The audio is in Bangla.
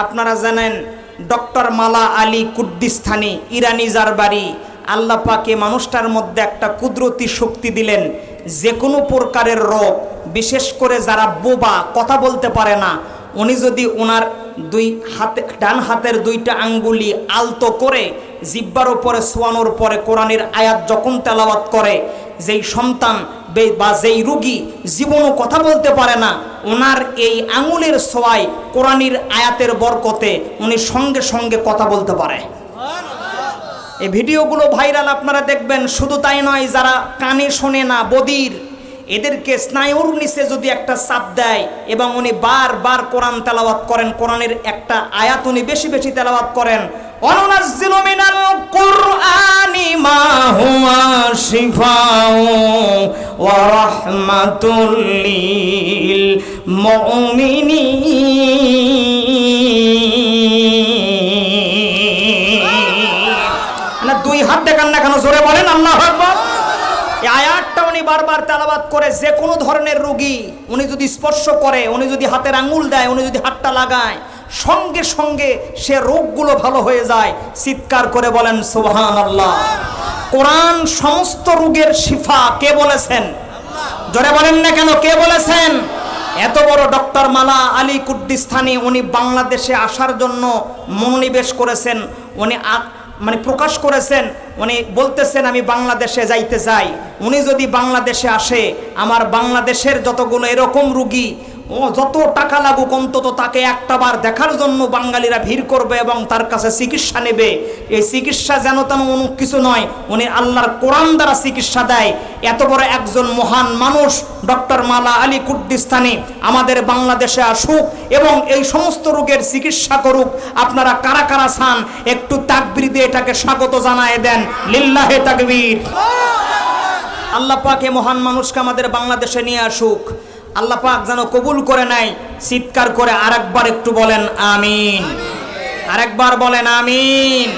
আপনারা জানেন ডক্টর মালা আলী কুর্দিস্তানি, ইরানি যার বাড়ি, আল্লাহ পাকে মানুষটার মধ্যে একটা কুদরতি শক্তি দিলেন। যে কোনো প্রকারের রোগ, বিশেষ করে যারা বোবা, কথা বলতে পারে না, উনি যদি ওনার ডান হাতের দুইটা আঙ্গুলি আলতো করে জিব্বার উপরে শোয়ানোর পরে কোরআনের আয়াত যখন তেলাওয়াত করে, যেই সন্তান বা যেই রোগী জীবনও কথা বলতে পারে না, ওনার এই আঙুলের ছোঁয়ায় কোরআনের আয়াতের বরকতে উনি সঙ্গে সঙ্গে কথা বলতে পারে। এই ভিডিওগুলো ভাইরাল, আপনারা দেখবেন। শুধু তাই নয়, যারা কানে শোনে না, বধির, এদেরকে স্নায়ুর নিচে যদি একটা চাপ দেয় এবং উনি বারবার কোরআন তেলাওয়াত করেন, কোরআনের একটা আয়াত উনি বেশি বেশি তেলাওয়াত করেন, অনুনাজ্জিলু মিনাল কুরআনি মা হুয়া শিফাউ ওয়া রাহমাতুল লিল মুমিনিন। দুই হাত দেখান না কেন? জোরে বলেন আল্লাহু আকবার। এই আয়াতটা উনি বারবার তেলাওয়াত করে যে কোনো ধরনের রোগী উনি যদি স্পর্শ করে, উনি যদি হাতের আঙ্গুল দেয়, উনি যদি হাতটা লাগায়, সঙ্গে সঙ্গে সে রোগগুলো ভালো হয়ে যায়। চিৎকার করে বলেন সুবহানাল্লাহ। কোরআন সমস্ত রোগের শিফা। কে বলেছেন? জোরে বলেন না কেন? কে বলেছেন? এত বড় ডক্টর মালা আলী কুর্দিস্তানি, উনি বাংলাদেশে আসার জন্য মনোনিবেশ করেছেন। উনি প্রকাশ করেছেন, উনি বলতেছেন আমি বাংলাদেশে যাইতে চাই। উনি যদি বাংলাদেশে আসে, আমার বাংলাদেশের যতগুলো এরকম রুগী, ও যত টাকা লাগুক, অন্তত তাকে একটাবার দেখার জন্য বাঙালিরা ভিড় করবে এবং তার কাছে চিকিৎসা নেবে। এই চিকিৎসা যেন তেন কিছু নয়, উনি আল্লাহর কোরআন দ্বারা চিকিৎসা দেয়। এত বড় একজন মহান মানুষ ডক্টর মালা আলী কুর্দিস্তানি আমাদের বাংলাদেশে আসুক এবং এই সমস্ত রোগের চিকিৎসা করুক। আপনারা কারা কারা চান একটু তাকবীর দিয়ে এটাকে স্বাগত জানায় দেন। লিল্লাহে তাকবীর। আল্লাহ পাক এই মহান মানুষকে আমাদের বাংলাদেশে নিয়ে আসুক। আল্লাহ পাক যেন কবুল করে নেয়। চিৎকার করে আরেকবার একটু বলেন আমিন। আরেকবার বলেন আমিন।